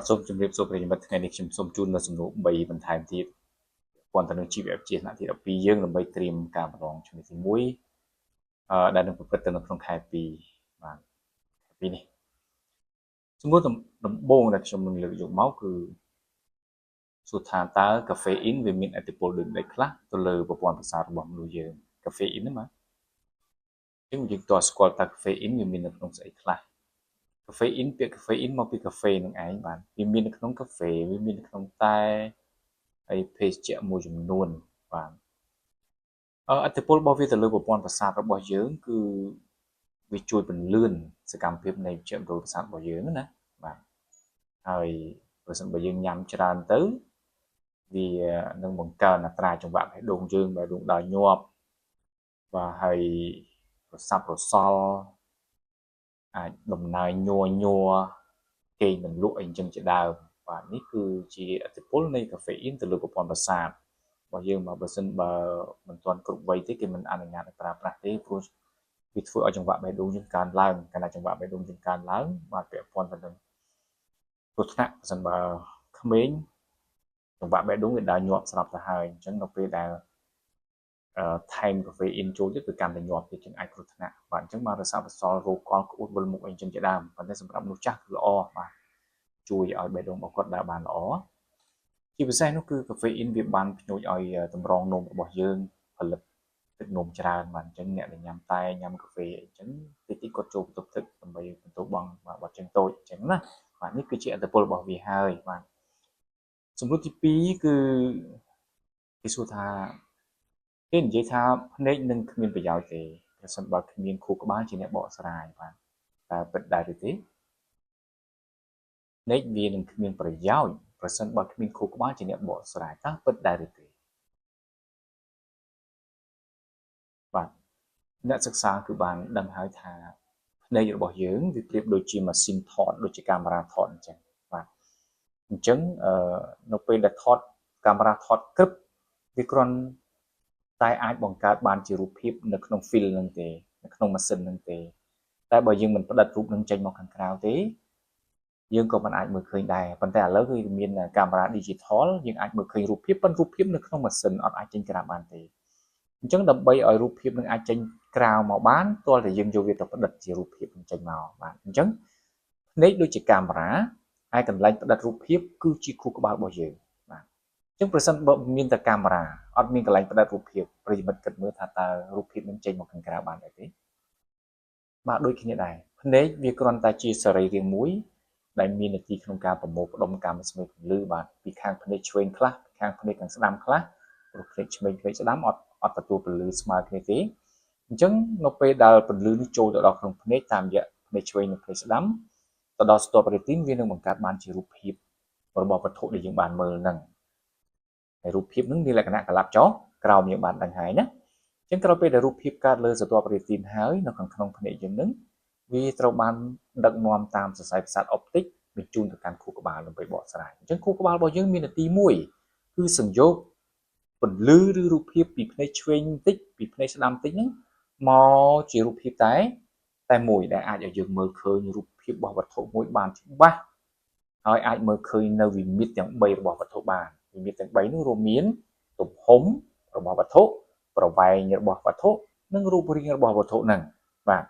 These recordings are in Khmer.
សូមជម្រាបសួរប្រិយមិត្តថ្ងៃនេះខ្ញុំសូមជូននៅសំណួរ3បន្ថែមទៀតព័ន្ធទៅនឹងជីវវិទ្យាថ្នាក់ទី12យើងដើម្បីត្រៀមការប្រឡងជំនាញទី1ដែលនឹងប្រព្រឹត្តទៅនៅក្នុងខែ2បាទខែ2នេះសំណួរដំបូងដែលខ្ញុំនឹងលើកយកមកគឺសួរថាតើកាហ្វេអ៊ីនវាមានឥទ្ធិពលដូចម្តេចខ្លះទៅលើប្រព័ន្ធប្រសាទរបស់មនុស្សយើងកាហ្វេអ៊ីនហ្នឹងបាទយើងតើស្គាល់តើកាហ្វេអ៊ីនវាមាននៅក្នុងស្អីខ្លះកាហ្វេអ៊ីនពាក្យកាហ្វេអ៊ីនមកពីកាហ្វេនឹងឯងបាទវាមាននៅក្នុងកាហ្វេវាមាននៅក្នុងតែហើយភេសជ្ជៈមួយចំនួនបាទឥទ្ធិពលរបស់វាទៅលើប្រព័ន្ធប្រសាទរបស់យើងគឺវាជួយពន្លឿនសកម្មភាពនៃវិជ្ជាមណ្ឌលប្រសាទរបស់យើងណាបាទហើយប្រសិនបើយើងញ៉ាំច្រើនទៅវានឹងបង្កើនអត្រាចង្វាក់បេះដូងយើងបេះដូងដើរញាប់បាទហើយប្រសាទប្រសល់អាចដំណើរញ័រគេងមិនលក់អីអញ្ចឹងជាដើមបាទនេះគឺជាឥទ្ធិពលនៃកាហ្វេអ៊ីនទៅលើប្រព័ន្ធប្រសាទរបស់យើងបើមិនទាន់គ្រប់វ័យទេគេមិនអនុញ្ញាតឲ្យប្រើប្រាស់ទេព្រោះវាធ្វើឲ្យចង្វាក់បេះដូងយើងកើនឡើងកាលណាចង្វាក់បេះដូងយើងកើនឡើងបាទពាក់ព័ន្ធទៅនឹងគ្រោះថ្នាក់ប្រសិនបើក្មេងចង្វាក់បេះដូងវាដើរញាប់ស្រាប់ទៅហើយអញ្ចឹងនៅពេលដែលថែមកាហ្វេអ៊ីនចូលទៀតវាកាន់តែញាប់ទៀតជាងអាចគ្រោះថ្នាក់បាទអញ្ចឹងបានរស័ព្ទរសល់រោគកលក្អួតវិលមុខអីចឹងជាដើមប៉ុន្តែសម្រាប់មនុស្សចាស់គឺល្អបាទជួយឲ្យបេះដូងរបស់គាត់ដើរបានល្អជាពិសេសនោះគឺកាហ្វេអ៊ីនវាបានភ្ញូចឲ្យតម្រងនោមរបស់យើងផលិតទឹកនោមច្រើនបាទអញ្ចឹងអ្នកដែលញ៉ាំតែញ៉ាំកាហ្វេអីចឹងតិចតិចគាត់ចូលបន្ទប់ទឹកដើម្បីបន្ទប់បងបាត់ចឹងតូចអញ្ចឹងណាបាទនេះគឺជាឥទ្ធិពលរបស់វាហើយបាទសំណួរទី2គឺគេសួរថាគេនិយាយថាភ្នែកនឹងគ្មានប្រយោជន៍ទេប្រសិនបើគ្មានខួរក្បាលជាអ្នកបកស្រាយបាទតើពិតដែរឬទេភ្នែកវានឹងគ្មានប្រយោជន៍ប្រសិនបើគ្មានខួរក្បាលជាអ្នកបកស្រាយតើពិតដែរឬទេបាទអ្នកសិក្សាគឺបានដឹងហើយថាភ្នែករបស់យើងវាប្រៀបដូចជាម៉ាស៊ីនថតដូចជាកាមេរ៉ាថតអញ្ចឹងបាទអញ្ចឹងនៅពេលដែលថតកាមេរ៉ាថតក្រឹបវាគ្រាន់តែអាចបង្កើតបានជារូបភាពនៅក្នុង file ហ្នឹងទេនៅក្នុងម៉ាស៊ីនហ្នឹងទេតែបើយើងមិនផ្តិតរូបនឹងចេញមកខាងក្រៅទេយើងក៏មិនអាចមើលឃើញដែរប៉ុន្តែឥឡូវគឺមានកាមេរ៉ា digital យើងអាចមើលឃើញរូបភាពប៉ុន្តែរូបភាពនៅក្នុងម៉ាស៊ីនអត់អាចចេញក្រៅបានទេអញ្ចឹងដើម្បីឲ្យរូបភាពនឹងអាចចេញក្រៅមកបានទាល់តែយើងយកវាទៅផ្តិតជារូបភាពនឹងចេញមកបាទអញ្ចឹងភ្នែកដូចជាកាមេរ៉ាហើយកន្លែងផ្តិតរូបភាពគឺជាខួរក្បាលរបស់យើងបាទអញ្ចឹងប្រសិនបើមានតែកាមេរ៉ាអត់មានកន្លែងផ្តិតរូបភាពប្រិយមិត្តគិតមើលថាតើរូបភាពនឹងចេញមកខាងក្រៅបានទេបាទដូចគ្នាដែរភ្នែកវាគ្រាន់តែជាសរីរាង្គមួយដែលមាននាទីក្នុងការប្រមូលផ្ដុំកម្មស្មេពន្លឺបាទពីខាងភ្នែកឆ្វេងខ្លះពីខាងភ្នែកខាងស្ដាំខ្លះព្រោះភ្នែកឆ្វេងភ្នែកស្ដាំអត់ទទួលពន្លឺស្មើគ្នាទេអញ្ចឹងនៅពេលដែលពន្លឺនេះចូលទៅដល់ក្នុងភ្នែកតាមរយៈភ្នែកឆ្វេងនិងភ្នែកស្ដាំទៅដល់ស្ទប់រេទីនវានឹងបង្កើតបានជារូបភាពរបស់វត្ថុដែលយើងបានមើលហ្នឹងហើយរូបភាពហ្នឹងមានលក្ខណៈកលាប់ចោលក្រោមយើងបានដឹងហើយណាអញ្ចឹងក្រោយពេលដែលរូបភាពកើតលើស្ទប់រេទីនហើយនៅខាងក្នុងភ្នែកយើងហ្នឹងវាត្រូវបានដឹកនាំតាមសរសៃប្រសាទអុបទិកបញ្ជូនទៅកាន់ខួរក្បាលដើម្បីបកស្រាយអញ្ចឹងខួរក្បាលរបស់យើងមាននាទីមួយគឺសំយោគពន្លឺឬរូបភាពពីភ្នែកឆ្វេងបន្តិចពីភ្នែកស្ដាំបន្តិចហ្នឹងមកជារូបភាពតែមួយដែលអាចឲ្យយើងមើលឃើញរូបភាពរបស់វត្ថុមួយបានច្បាស់ហើយអាចមើលឃើញនៅវិមាត្រទាំង3របស់វត្ថុបានវិមាត្រទាំង3នោះរួមមានទំហំរបស់វត្ថុប្រវែងរបស់វត្ថុនិងរូបរាងរបស់វត្ថុហ្នឹងបាទ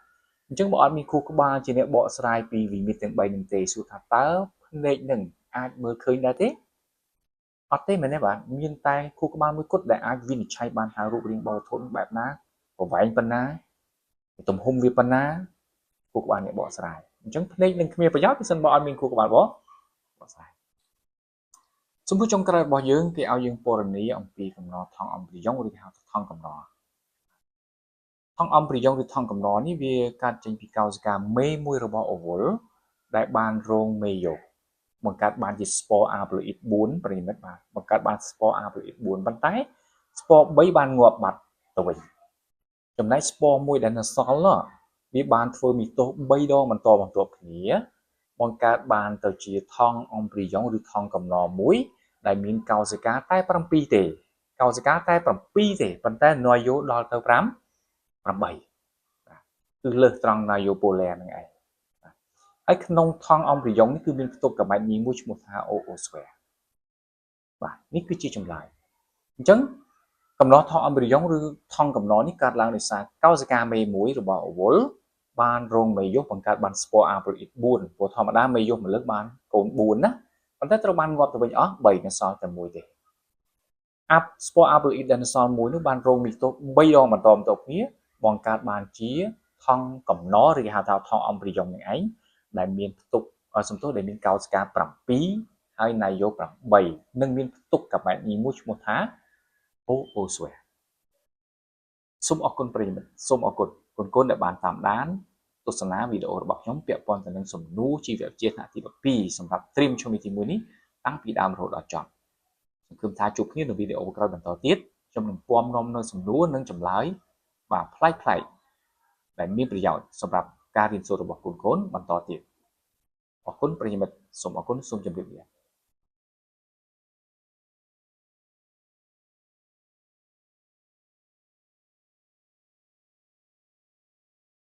អញ្ចឹងបើអត់មានខួរក្បាលជាអ្នកបកស្រាយពីវិមាត្រទាំង3នឹងទេសួរថាតើភ្នែកនឹងអាចមើលឃើញដែរទេអត់ទេមែនទេបាទមានតែខួរក្បាលមួយគត់ដែលអាចវិនិច្ឆ័យបានថារូបរាងរបស់វត្ថុបែបណាប្រវែងប៉ុណ្ណាទំហំវាប៉ុណ្ណាខួរក្បាលអ្នកបកស្រាយអញ្ចឹងភ្នែកនឹងគ្មានប្រយោជន៍ប្រសិនបើអត់មានខួរក្បាលបកស្រាយសំណួរចុងក្រោយរបស់យើងគេឲ្យយើងពណ៌នាអំពីកំណត់ថង់អំព្រីយ៉ុងឬគេហៅថាថង់កំណត់ថង់អំព្រីយ៉ុងឬថង់កំណត់នេះវាកើតចេញពីកោសិកាមេមួយរបស់អូវុលដែលបានរងមេយកបង្កើតបានជាស្ពរអាប្លូអ៊ីត4ប្រិមិត្តបាទបង្កើតបានស្ពរអាប្លូអ៊ីត4ប៉ុន្តែស្ពរ3បានងាប់បាត់ទៅវិញចំណែកស្ពរមួយដែលនៅសល់វាបានធ្វើមីតូស3ដងបន្តបន្ទាប់គ្នាបង្កើតបានទៅជាថង់អំព្រីយ៉ុងឬថង់កំណត់មួយដែលមានកោសិកាតែ7ទេកោសិកាតែ7ទេប៉ុន្តែណយយោដល់ទៅ8គឺលើសត្រង់ណយយោប៉ូឡែហ្នឹងឯង ហើយក្នុងថង់អំប្រយ៉ុងនេះគឺមានផ្ទុកកាម៉ែតញីមួយឈ្មោះថា OO square បាទនេះគឺជាចម្លើយអញ្ចឹងកំណត់ថង់អំប្រយ៉ុងឬថង់កំណត់នេះកើតឡើងដោយសារកោសិកាមេ1របស់អវុលបានរងមេយសបង្កើតបានស្ពរអាប្រូអ៊ីត4ព្រោះធម្មតាមេយសមួយលើកបានកូន4ណាប៉ុន្តែត្រូវបានងាប់ទៅវិញអស់3នៅសល់តែមួយទេស្ពរអាប្រូអ៊ីតដែលនៅសល់មួយនោះបានរងមេយស3ដងបន្តគ្នាបង្កើតបានជាថង់កំណត់ឬគេហៅថាថង់អំប្រយ៉ុងនឹងឯងដែលមានផ្ទុកសំទោសដែលមានកោសិកា7ហើយណាយយក8និងមានផ្ទុកកាម៉ែតញីមួយឈ្មោះថា OO square សូមអរគុណប្រិយមិត្តសូមអរគុណគុណដែលបានតាមដានទស្សនាវីដេអូរបស់ខ្ញុំពាក់ព័ន្ធទៅនឹងសំណួរជីវវិទ្យាថ្នាក់ទី12សម្រាប់ត្រៀមឈ្មោះទី1នេះតាំងពីដើមរហូតដល់ចប់សង្ឃឹមថាជួបគ្នានៅវីដេអូក្រោយបន្តទៀតខ្ញុំនឹងពំនាំនៅសំណួរនិងចម្លើយបាទប្លែកៗដែលមានប្រយោជន៍សម្រាប់ការរៀនសូត្ររបស់កូនៗបន្តទៀតអរគុណប្រិយមិត្តសូមអរគុណសូមជម្រាបលា